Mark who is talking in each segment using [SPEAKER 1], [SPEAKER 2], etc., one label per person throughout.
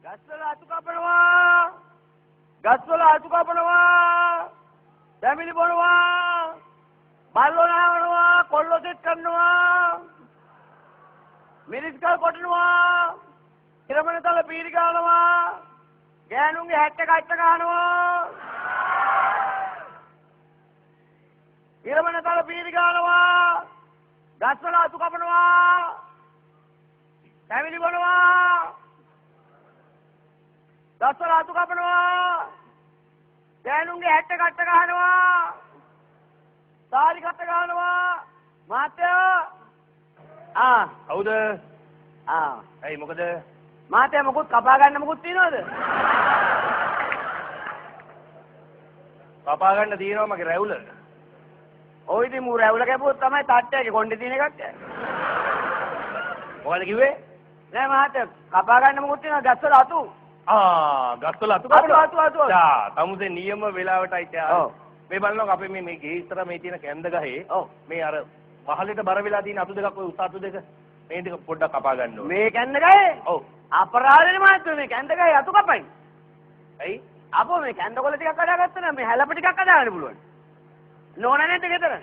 [SPEAKER 1] ගස්වල අතු කපනවා. ගස්වල අතු කපනවා. දැමිලි බොනවා. බල්ලෝ නාවනවා. කොල්ලෝ සෙට් කරනවා. මිරිස් කල් කොටනවා. ඉරමනතල පීරි ගන්නවා. ගෑනුන්ගේ හැට්ට කච්ච ගන්නවා. ඉරමනතල පීරි ගන්නවා. ගස්වල අතු කපනවා. දැමිලි බොනවා. ගස්වල අතු කපනවා. ගෑනුන්ගේ හැට්ට කච්ච ගන්නවා. සාරි කච්ච ගන්නවා. මාත්‍යා
[SPEAKER 2] කවුද? ඇයි මොකද?
[SPEAKER 1] මාතේ මොකුත් කපා ගන්න මොකුත් තියනවද?
[SPEAKER 2] කපා ගන්න තියෙනවා මගේ රැවුල.
[SPEAKER 1] ඔය ඉතින් මූ රැවුල කැපුවොත් තමයි තට්ටයගේ කොණ්ඩේ තියෙන එකක්.
[SPEAKER 2] මොකද කිව්වේ?
[SPEAKER 1] නෑ මාතේ කපා ගන්න මොකුත් තියනවා ගස්වල අතු.
[SPEAKER 2] ගස්වල අතු කපනවා.
[SPEAKER 1] අතු.
[SPEAKER 2] යා, තමුසේ නියම වෙලාවටයි තියා.
[SPEAKER 1] ඔව්.
[SPEAKER 2] මේ බලනවා අපේ මේ ගේ ඉස්සර මේ තියෙන කැන්ද ගහේ.
[SPEAKER 1] ඔව්.
[SPEAKER 2] මේ අර පහලට බර වෙලා තියෙන අතු දෙකක් ඔය උස අතු දෙක. මේ ටික පොඩ්ඩක් කපා ගන්න ඕනේ.
[SPEAKER 1] මේ කැන්ද ගහේ?
[SPEAKER 2] ඔව්.
[SPEAKER 1] අපරාධනේ මාතේ මේ කැන්ද ගහේ අතු කපයි.
[SPEAKER 2] ඇයි?
[SPEAKER 1] අපෝ මේ කැන්ද කොළ ටිකක් අදාගත්තා නම් මේ හැලප ටිකක් අදාගන්න පුළුවන්. නෝනා නේද ගෙදර?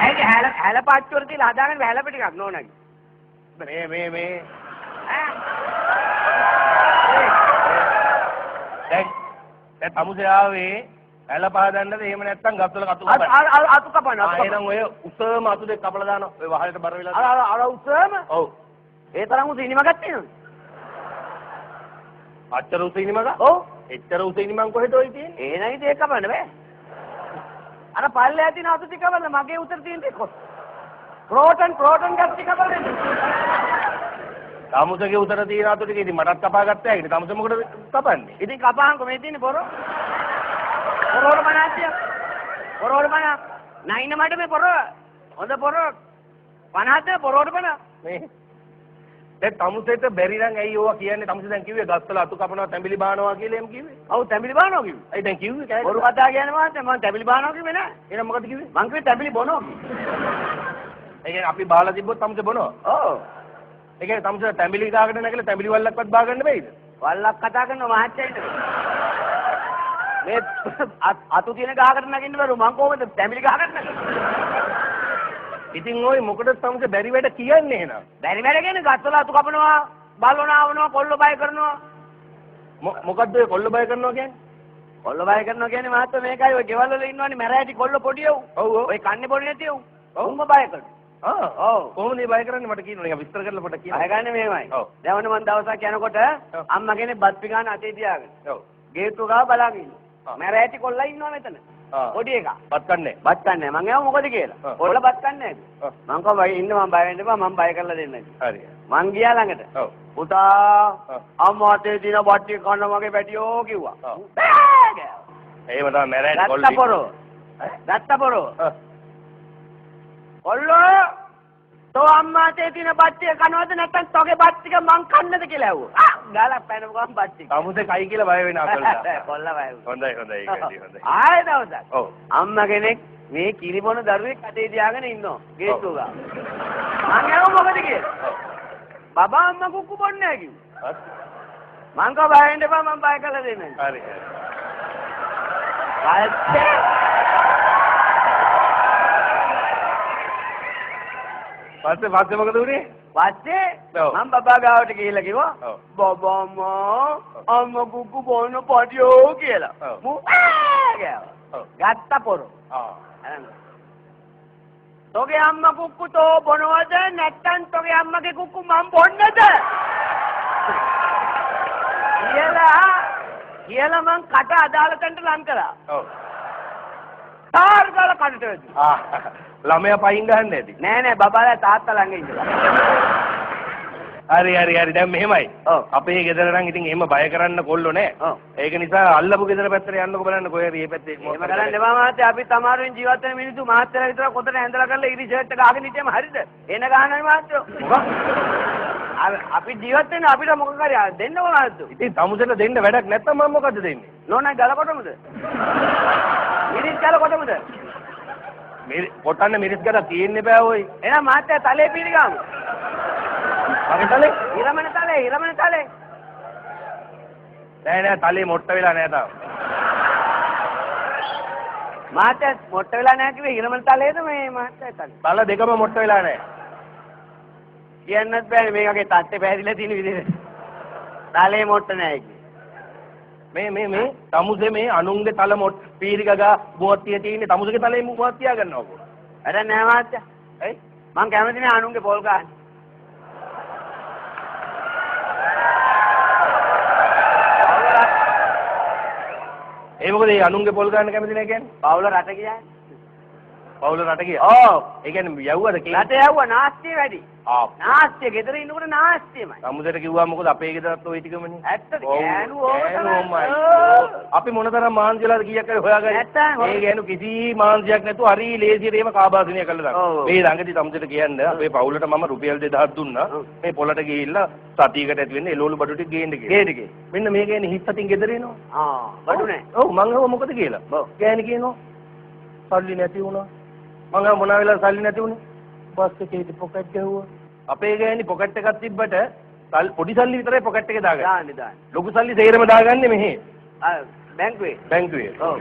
[SPEAKER 1] ඇයි හැල පාච්චි වල තියලා හදාගන්න හැලප ටිකක් නෝනාගේ.
[SPEAKER 2] මේ දැන් තමුසේ ආවේ ඇල පහදන්නද එහෙම නැත්නම් ගස්වල අතු කපන්න?
[SPEAKER 1] අතු කපන්න.
[SPEAKER 2] එහෙනම් ඔය උසම අතු දෙක කපලා දානවා. ඔය වහලට බර වෙලා.
[SPEAKER 1] අර උසම?
[SPEAKER 2] ඔව්.
[SPEAKER 1] ඒ තරම් උස ඉනිමකක් තියෙනවද?
[SPEAKER 2] අච්චර උස ඉනිමක?
[SPEAKER 1] ඔව්.
[SPEAKER 2] එච්චර උස ඉනිමන් කොහෙද ඔය තියෙන්නේ?
[SPEAKER 1] ඒ නයි ඒක කපන්න බෑ. අර පල්ලෙහා තියෙන අතු ටික කපන්න මගේ උතර තියෙන ටික. ප්‍රෝටන් ගස් ටික කපන්න.
[SPEAKER 2] තමුසේගේ උතර තියෙන අතු ටික ඉතින් මටත් කපා ගත්තා ඒකනේ. තමුසේ මොකටද කපන්නේ?
[SPEAKER 1] ඉතින් කපාන්කො මේ තියෙන්නේ පොර. පොරවල මනාච්චිය. පොරවල මනා. නයින මඩ මේ පොර. හොඳ පොර. 50ද පොරවල මනා.
[SPEAKER 2] මේ දැන් තමුසේට බැරි නම් ඇයි ඕවා කියන්නේ? තමුසේ දැන් කිව්වේ ගස්වල අතු කපනවා තැඹිලි බානවා කියලා එම් කිව්වේ.
[SPEAKER 1] ඔව් තැඹිලි බානවා කිව්වේ.
[SPEAKER 2] ඇයි දැන් කිව්වේ කෑද?
[SPEAKER 1] බොරු කතා කියන්නේ මාත් මම තැඹිලි බානවා කිව්වේ නෑ.
[SPEAKER 2] එහෙනම් මොකද කිව්වේ?
[SPEAKER 1] මං කිව්වේ තැඹිලි බොනවා කිව්වේ.
[SPEAKER 2] ඒ කියන්නේ අපි බාලා තිබ්බොත් තමුසේ බොනවා.
[SPEAKER 1] ඔව්.
[SPEAKER 2] ඒ කියන්නේ තමුසේ තැඹිලි දාගෙන නැගලා තැඹිලි වල්ලක්වත් බා ගන්න බෑයිද?
[SPEAKER 1] වල්ලක් කතා කරනවා මහත්තයා ඉන්න. මේ අතු තියෙන ගහකට නැගින්න බැරුව මං කොහොමද තැඹිලි ගහකට නැගින්නේ?
[SPEAKER 2] ඉතින් ඔය මොකටද තමුසේ බැරි වැඩ කියන්නේ එහෙනම්?
[SPEAKER 1] බැරි වැඩ කියන්නේ ගස්වල අතු කපනවා, බල්ලෝ නාවනවා, කොල්ලෝ බය කරනවා.
[SPEAKER 2] මොකද්ද ඔය කොල්ල බය කරනවා කියන්නේ?
[SPEAKER 1] කොල්ලෝ බය කරනවා කියන්නේ මහත්තයා මේකයි ඔය ගෙවල් වල ඉන්නවනේ මැරෑටි කොල්ලෝ පොඩි එව්.
[SPEAKER 2] ඔව් ඔව්.
[SPEAKER 1] ඔය කන්නේ බොන්නේ නැති එව්. උන්ම බය කරනවා. ඔව්.
[SPEAKER 2] කොහොමද මේ බය කරන්නේ මට කියන්න නිකන් විස්තර කරලා පොඩ්ඩක් කියන්න.
[SPEAKER 1] බය ගන්න මේමයි.
[SPEAKER 2] ඔව්.
[SPEAKER 1] දැන් මම දවසක් යනකොට අම්මා කෙනෙක් බත් පිඟාන අතේ තියාගෙන.
[SPEAKER 2] ඔව්.
[SPEAKER 1] ගේට්ටුව ගාව බලාගෙන ඉන්නවා. මැරෑටි කොල්ලා ඉන්නවා මෙතන. පොඩි එකා.
[SPEAKER 2] බත් කන්නේ.
[SPEAKER 1] බත් කන්නේ. මං එහම මොකද කියලා. කොල්ල බත් කන්නේ නැහැ. මං කව ඉන්න මං බය වෙන්න එපා මං බය කරලා දෙන්නම්.
[SPEAKER 2] හරි.
[SPEAKER 1] මං ගියා ළඟට.
[SPEAKER 2] ඔව්.
[SPEAKER 1] පුතා අම්මා අතේ දින බට්ටි කන්න මගේ පැටියෝ කිව්වා.
[SPEAKER 2] එහෙම තමයි මැරෑටි කොල්ල.
[SPEAKER 1] දත්තපොරෝ. දත්තපොරෝ. කොල්ලෝ තෝ අම්මා අතේ තියෙන බට්ටිය කනවද නැත්නම් තෝගේ බත් ටික මං කන්නද කියලා ඇහුවා. ගාලා පැනපු ගමන් බත් ටික.
[SPEAKER 2] තමුසේ කයි කියලා බය වෙන අසලට.
[SPEAKER 1] කොල්ලා බය වුණා.
[SPEAKER 2] හොඳයි ඒකයි හොඳයි.
[SPEAKER 1] ආයෙ දවසක්.
[SPEAKER 2] ඔව්.
[SPEAKER 1] අම්මා කෙනෙක් මේ කිරි බොන දරුවෙක් අතේ තියාගෙන ඉන්නවා. ගේට්ටුව ගාව. මං ඇහුවා මොකද කියලා. බබා අම්මා කුක්කු බොන්නේ නැහැ කිව්වා. මං කව බය වෙන්න එපා මං බය කරලා දෙන්නම්.
[SPEAKER 2] හරි. පස්සේ මොකද උනේ?
[SPEAKER 1] පස්සේ මම බබා ගාවට ගිහිල්ලා කිව්වා බබා අම්මා කුක්කු බොන පඩියෝ කියලා. මූ ගත්ත පොරෝ. තෝගේ අම්මා කුක්කු තෝ බොනවද නැත්නම් තෝගේ අම්මගේ කුක්කු මම බොන්නද? කියලා මං කට අදාළ තැනට ලං කළා.
[SPEAKER 2] ඔව්.
[SPEAKER 1] තාර ගාලා කඩට වැදුනා.
[SPEAKER 2] ළමයා පයින් ගහන්නේ නැති.
[SPEAKER 1] නෑ බබාලා තාත්තා ළඟ ඉඳලා.
[SPEAKER 2] හරි දැන් මෙහෙමයි. අපේ ගෙදර නම් ඉතින් එහෙම බය කරන්න කොල්ලෝ නෑ. ඒක නිසා අල්ලපු ගෙදර පැත්තට යන්නකො බලන්න කොහේ හරි මේ පැත්තේ
[SPEAKER 1] එහෙම කරන්න එපා මහත්තයා. අපි තමාරුවෙන් ජීවත් වෙන මිනිස්සු මහත්තයලා විතර කොතන ඇඳලා කරලා ඉරි ෂර්ට් එක ගහගෙන හිටියම හරිද? එන ගහනනේ මහත්තයෝ. මොකක්? අපි ජීවත් වෙන අපිට මොකක් හරි දෙන්න ඕන නැද්ද?
[SPEAKER 2] ඉතින් තමුසෙට දෙන්න වැඩක් නැත්තම් මම මොකද්ද දෙන්නේ?
[SPEAKER 1] නෝනා ගලකොටමද? ඉරිස් ගලකොටමද?
[SPEAKER 2] මේ කොටන්න මිරිස් ගල තියෙන්න බෑ ඔයි.
[SPEAKER 1] එහෙනම් මහත්තයා තලේ පීරි ගාමු.
[SPEAKER 2] මගේ තලේ?
[SPEAKER 1] ඉරමන තලේ.
[SPEAKER 2] නෑ තලේ මොට්ට වෙලා නෑ තාම.
[SPEAKER 1] මාත්‍යා මොට්ට වෙලා නැහැ කිව්වේ ඉරමල් තලයේද මේ මාත්‍යා තලේ?
[SPEAKER 2] තල දෙකම මොට්ට වෙලා නෑ.
[SPEAKER 1] කියන්නත් බෑනේ මේකගේ තත්ත්වය පැහැදිලා තියෙන විදිහට. තලේ මොට්ට නැහැ කිව්වේ.
[SPEAKER 2] මේ තමුසේ මේ අනුන්ගේ තල මොට් පීරිගගා මුවත්තිය තියෙන්නේ තමුසේගේ තලේ මුවත් තියා ගන්නවකෝ.
[SPEAKER 1] වැඩක් නැහැ මාත්‍යා.
[SPEAKER 2] ඇයි?
[SPEAKER 1] මං කැමති නෑ අනුන්ගේ පොල් ගන්න.
[SPEAKER 2] ඒ මොකද ඒ අනුන්ගේ පොල් ගන්න කැමති නෑ කියන්නේ?
[SPEAKER 1] පවුල රට ගියා.
[SPEAKER 2] පවුල රට ගියා.
[SPEAKER 1] ඔව්.
[SPEAKER 2] ඒ කියන්නේ යවුවද කියන්නේ?
[SPEAKER 1] රට යවුවා නාස්තිය වැඩි. නාස්තිය ගෙදර ඉන්නකොට නාස්තියමයි.
[SPEAKER 2] තමුසේට කිව්වා මොකද අපේ ගෙදරත් ඔය ටිකමනේ.
[SPEAKER 1] ඇත්තද? ගෑනු ඕමයි.
[SPEAKER 2] අපි මොනතරම් මාන්සියලාද කීයක් හරි හොයාගන්නේ.
[SPEAKER 1] නැත්තම්
[SPEAKER 2] මේ ගෑනු කිසි මාන්සියක් නැතුව හරි ලේසියට එහෙම කාබාසිනිය කළා දාන්න. මේ ළඟදී තමුසේට කියන්නේ අපේ පවුලට මම රුපියල් 2000ක් දුන්නා. මේ පොලට ගිහිල්ලා සතියකට ඇති වෙන්නේ එළවලු බඩු ටික ගේන්න කියලා. මෙන්න මේ ගෑණි හිස් අතින් ගෙදර එනවා.
[SPEAKER 1] බඩු නැහැ.
[SPEAKER 2] ඔව් මං අහුව මොකද කියලා. ගෑණි කියනවා සල්ලි නැති වුණා. මං අහුව මොන වෙලාවද සල්ලි නැති වුනේ? බස් එකේ පොකට් ගැහුවා. අපේ ගෑණි පොකට් එකක් තිබ්බට පොඩි සල්ලි විතරයි පොකට් එකේ දාගන්නේ.
[SPEAKER 1] දාන්න.
[SPEAKER 2] ලොකු සල්ලි සේරම දාගන්නේ මෙහෙ.
[SPEAKER 1] බැංකුවේ.
[SPEAKER 2] බැංකුවේ.
[SPEAKER 1] ඔව්.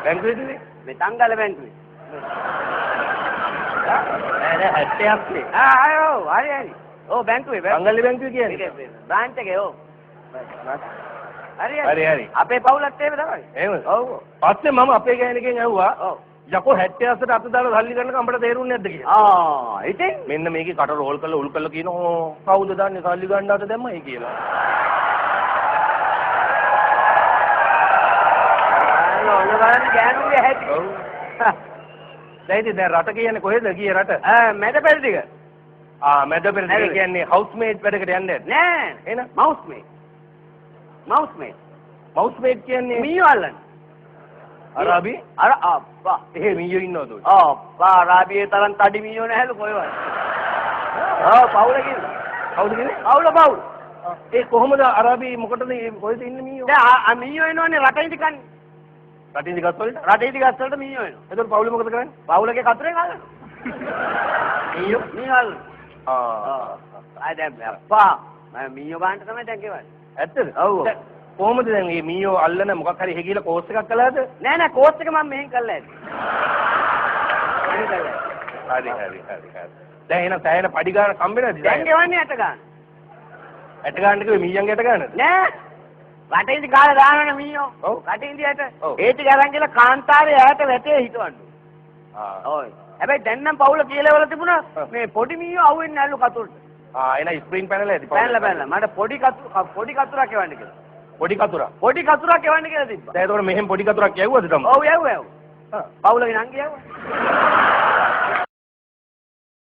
[SPEAKER 2] බැංකුවේදී
[SPEAKER 1] මේ තංගල බැංකුවේ.
[SPEAKER 2] නෑ 70ක් නේ.
[SPEAKER 1] ඔව් හරි. ඔව් බැංකුවේ.
[SPEAKER 2] තංගල්ලි බැංකුවේ කියන්නේ.
[SPEAKER 1] බ්‍රාන්ච් එකේ ඔව්.
[SPEAKER 2] හරි.
[SPEAKER 1] අපේ පවුලත් එහෙම තමයි.
[SPEAKER 2] එහෙමද?
[SPEAKER 1] ඔව්.
[SPEAKER 2] පස්සේ මම අපේ ගෑණිකෙන් ඇහුවා
[SPEAKER 1] ඔව්.
[SPEAKER 2] යකෝ 78ට අත දාලා සල්ලි ගන්න කම්බට තේරුන්නේ නැද්ද කියලා.
[SPEAKER 1] ඉතින්
[SPEAKER 2] මෙන්න මේකේ කට රෝල් කරලා උල් කරලා කියනවා කවුද දන්නේ සල්ලි ගන්න අත දැම්මයි කියලා.
[SPEAKER 1] ඔන්න බලන්න ගෑනුගේ හැටි.
[SPEAKER 2] ඔව්. දැන් රට කියන්නේ කොහෙද ගියේ රට?
[SPEAKER 1] මැද පෙරදිග.
[SPEAKER 2] මැද පෙරදිග කියන්නේ හවුස්මේට් වැඩකට යන්නේ
[SPEAKER 1] නෑ.
[SPEAKER 2] එහෙනම්
[SPEAKER 1] මවුස්මේට්.
[SPEAKER 2] මවුස්මේට් කියන්නේ
[SPEAKER 1] මීයෝ අල්ලන්න.
[SPEAKER 2] අරාබි?
[SPEAKER 1] අප්පා.
[SPEAKER 2] එහෙ මීයෝ ඉන්නවද ඔය?
[SPEAKER 1] අප්පා අරාබියේ තරම් තඩි මීයෝ නැහැලු කොහෙවත්. පවුල කිව්වා.
[SPEAKER 2] කවුද කියන්නේ?
[SPEAKER 1] පවුල.
[SPEAKER 2] ඒ කොහොමද අරාබි මොකටද කොහෙද ඉන්නේ මීයෝ?
[SPEAKER 1] දැන් මීයෝ එනවනේ රටින්දි කන්නේ.
[SPEAKER 2] රටින්දි ගස් වලට?
[SPEAKER 1] රටින්දි ගස් වලට මීයෝ එනවා.
[SPEAKER 2] එතකොට පවුල මොකද කරන්නේ?
[SPEAKER 1] පවුලගේ කතරෙන් අල්ලනවා. මීයෝ අල්ලනවා. දැන් අප්පා මම මීයෝ ගන්න තමයි දැන් ගෙවන්නේ.
[SPEAKER 2] ඇත්තද?
[SPEAKER 1] ඔව්.
[SPEAKER 2] කොහොමද දැන් මේ මීයෝ අල්ලන මොකක් හරි හේගිලා කෝස් එකක් කළාද?
[SPEAKER 1] නෑ කෝස් එක මම මෙහෙන් කළා ඇති.
[SPEAKER 2] හරි. දැන් එන සෑහෙන පඩි ගන්න කම්බෙනද?
[SPEAKER 1] දැන් ගෙවන්නේ 8 ගන්න.
[SPEAKER 2] 8 ගන්න කිව්වේ මීයන්ගේ 8 ගන්නද?
[SPEAKER 1] නෑ. රටින්දි කාලේ දානවනේ මීයෝ.
[SPEAKER 2] ඔව්.
[SPEAKER 1] රටින්දි 8. ඒ ටික අරන් ගිහලා කාන්තාරේ ඈත වැටේ හිටවන්න. ඔය. හැබැයි දැන් නම් පවුල කියලා වල තිබුණා මේ පොඩි මීයෝ අහුවෙන්නේ නැල්ලු කතුරට.
[SPEAKER 2] එන ස්ප්‍රින්ග් පැනල ඇති.
[SPEAKER 1] පැනලා මට පොඩි කතුරක් එවන්න කියලා.
[SPEAKER 2] පොඩි කතුරක්
[SPEAKER 1] එවන්න කියලා තිබ්බා.
[SPEAKER 2] දැන් ඒතකොට මෙහෙම පොඩි කතුරක් යවුවද තමයි?
[SPEAKER 1] ඔව් යවුවා. පවුලගේ නංගි යවුවා.